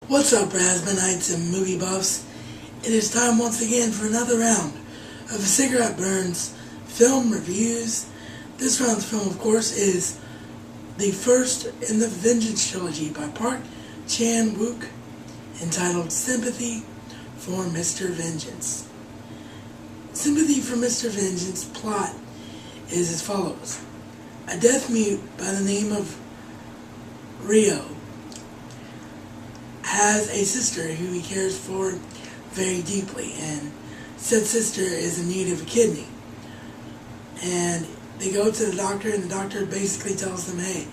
What's up, Raspberries and movie buffs? It is time once again for another round of Cigarette Burns film reviews. This round's film, of course, is the first in the Vengeance Trilogy by Park Chan-wook, entitled Sympathy for Mr. Vengeance. Sympathy for Mr. Vengeance plot is as follows. A deaf mute by the name of Rio has a sister who he cares for very deeply, and said sister is in need of a kidney. And they go to the doctor, and the doctor basically tells them, hey,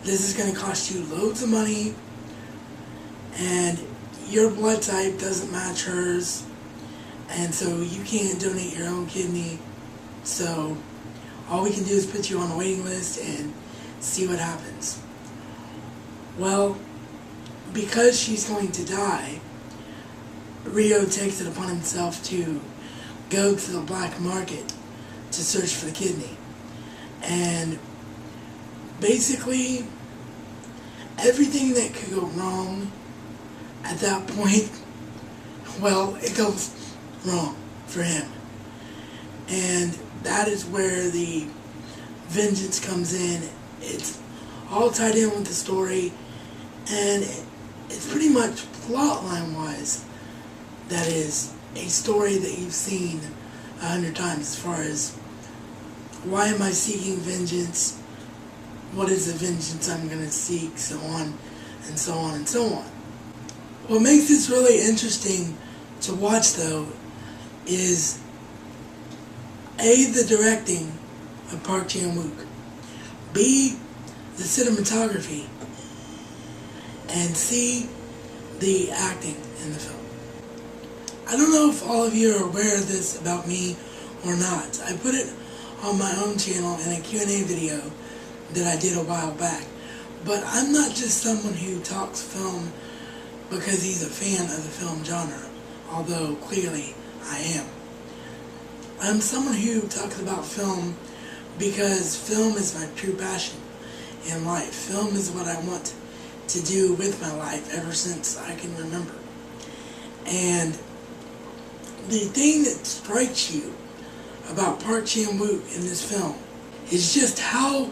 this is going to cost you loads of money, and your blood type doesn't match hers, and so you can't donate your own kidney, so all we can do is put you on a waiting list and see what happens. Well, because she's going to die, Rio takes it upon himself to go to the black market to search for the kidney. And basically, everything that could go wrong at that point, well, it goes wrong for him. And that is where the vengeance comes in. It's all tied in with the story, and it's pretty much plotline wise, that is a story that you've seen 100 times as far as why am I seeking vengeance, what is the vengeance I'm going to seek, so on and so on and so on. What makes this really interesting to watch, though, is A, the directing of Park Chan-wook, B, the cinematography, and C, the acting in the film. I don't know if all of you are aware of this about me or not. I put it on my own channel in a Q&A video that I did a while back. But I'm not just someone who talks film because he's a fan of the film genre, although clearly I am. I'm someone who talks about film because film is my true passion in life. Film is what I want to do with my life ever since I can remember. And the thing that strikes you about Park Chan-wook in this film is just how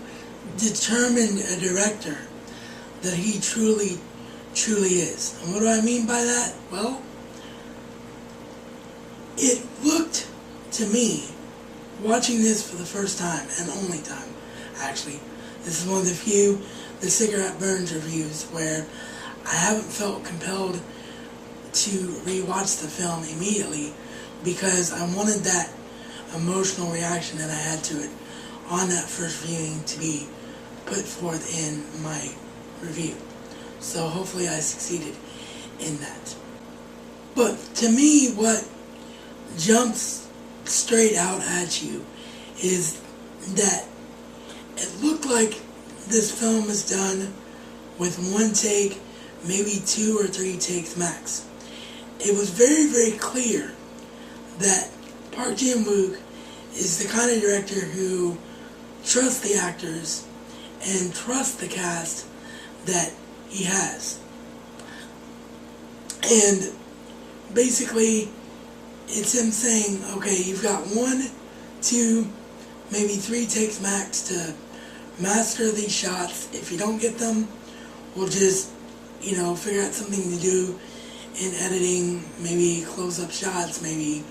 determined a director that he truly is. And what do I mean by that? Well, it looked to me, watching this for the first time, and only time, actually, this is one of the few The Cigarette Burns reviews where I haven't felt compelled to rewatch the film immediately because I wanted that emotional reaction that I had to it on that first viewing to be put forth in my review. So hopefully I succeeded in that. But to me, what jumps straight out at you is that it looked like this film is done with one take, maybe 2 or 3 takes max. It was very, very clear that Park Chan-wook is the kind of director who trusts the actors and trusts the cast that he has. And basically, it's him saying, okay, you've got 1, 2, maybe 3 takes max to master these shots. If you don't get them, we'll just, figure out something to do in editing, maybe close-up shots, maybe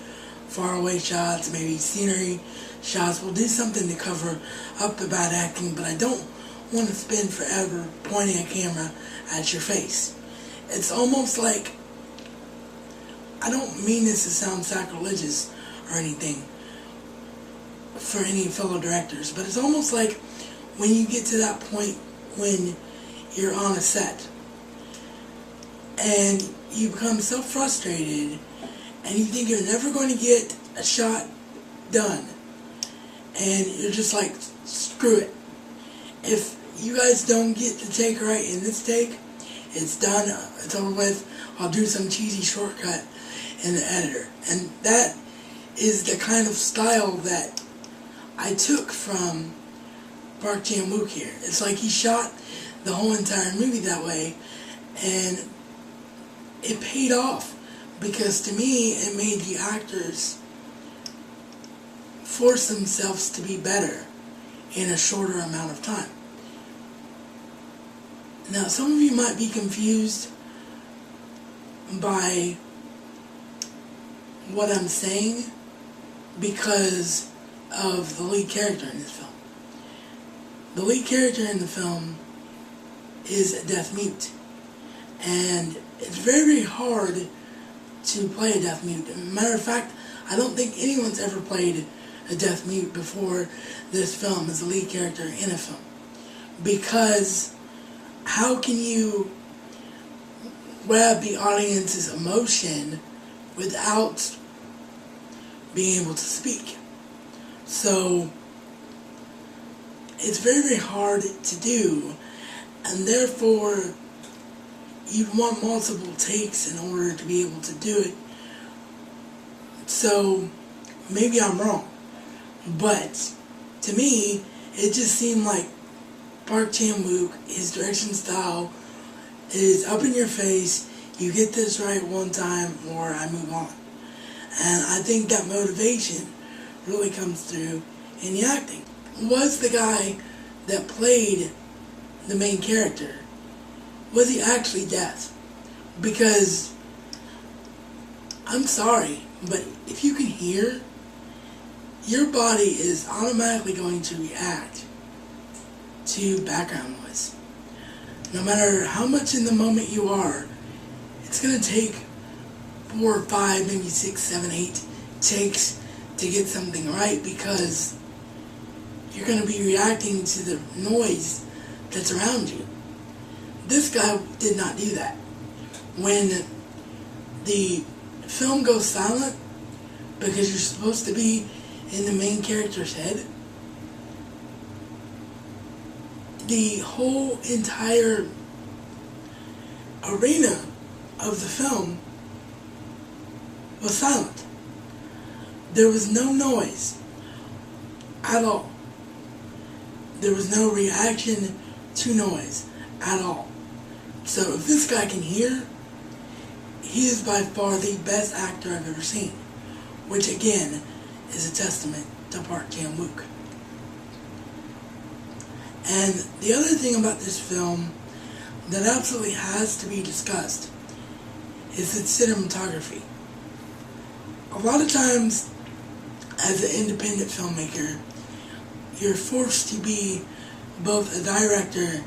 faraway shots, maybe scenery shots. We'll do something to cover up the bad acting, but I don't want to spend forever pointing a camera at your face. It's almost like, I don't mean this to sound sacrilegious or anything for any fellow directors, but it's almost like when you get to that point when you're on a set and you become so frustrated and you think you're never going to get a shot done, and you're just like, screw it. If you guys don't get the take right in this take, it's done, it's over with, I'll do some cheesy shortcut in the editor. And that is the kind of style that I took from Park Chan-wook here. It's like he shot the whole entire movie that way, and it paid off, because to me it made the actors force themselves to be better in a shorter amount of time. Now, some of you might be confused by what I'm saying because of the lead character in this film. The lead character in the film is a deaf mute, and it's very, very hard to play a deaf mute. Matter of fact, I don't think anyone's ever played a deaf mute before this film as a lead character in a film, because how can you grab the audience's emotion without being able to speak? So it's very, very hard to do, and therefore you'd want multiple takes in order to be able to do it. So maybe I'm wrong, but to me it just seemed like Park Chan-wook, his direction style is up in your face, you get this right one time or I move on. And I think that motivation really comes through in the acting. Was the guy that played the main character, was he actually deaf? Because, I'm sorry, but if you can hear, your body is automatically going to react to background noise. No matter how much in the moment you are, it's going to take 4 or 5, maybe 6, 7, 8 takes to get something right, because you're going to be reacting to the noise that's around you. This guy did not do that. When the film goes silent, because you're supposed to be in the main character's head, the whole entire arena of the film was silent. There was no noise at all. There was no reaction to noise at all. So if this guy can hear, he is by far the best actor I've ever seen, which again is a testament to Park Chan-wook. And the other thing about this film that absolutely has to be discussed is its cinematography. A lot of times, as an independent filmmaker, you're forced to be both a director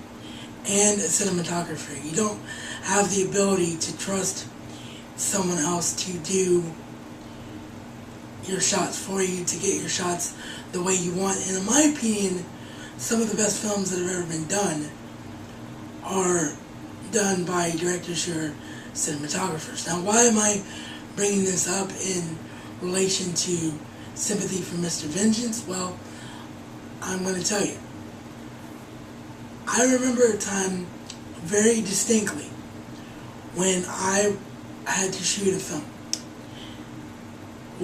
and a cinematographer. You don't have the ability to trust someone else to do your shots for you, to get your shots the way you want. And in my opinion, some of the best films that have ever been done are done by directors who are cinematographers. Now, why am I bringing this up in relation to Sympathy for Mr. Vengeance? Well, I'm going to tell you. I remember a time very distinctly when I had to shoot a film.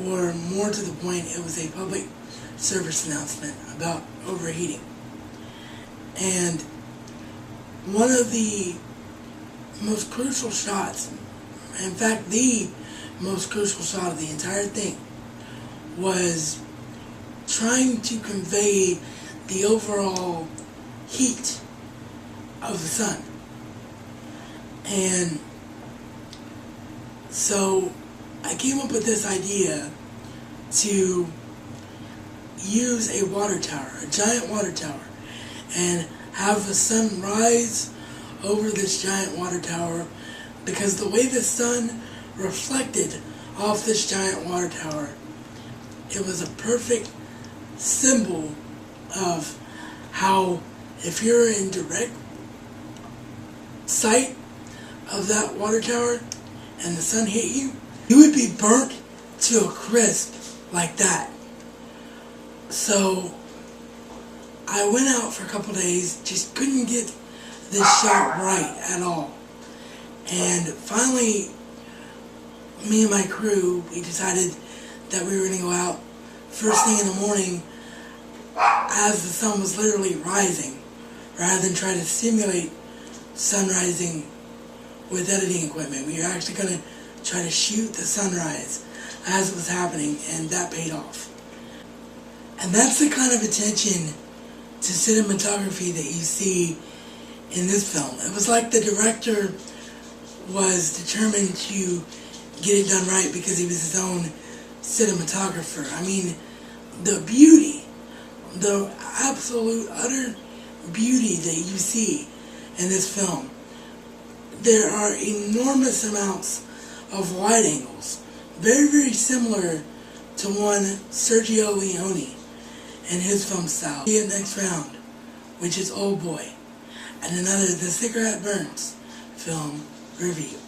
Or more to the point, it was a public service announcement about overheating. And one of the most crucial shots, in fact the most crucial shot of the entire thing, was trying to convey the overall heat of the sun. And so I came up with this idea to use a water tower, a giant water tower, and have the sun rise over this giant water tower, because the way the sun reflected off this giant water tower, it was a perfect symbol of how, if you're in direct sight of that water tower and the sun hit you, you would be burnt to a crisp like that. So I went out for a couple days, just couldn't get this shot right at all. And finally, me and my crew, we decided that we were going to go out first thing in the morning as the sun was literally rising, rather than try to simulate sun rising with editing equipment. We were actually going to try to shoot the sunrise as it was happening, and that paid off. And that's the kind of attention to cinematography that you see in this film. It was like the director was determined to get it done right because he was his own cinematographer. I mean, the beauty, the absolute, utter beauty that you see in this film. There are enormous amounts of wide angles, very, very similar to one Sergio Leone and his film style. See you next round, which is Old Boy, and another The Cigarette Burns film review.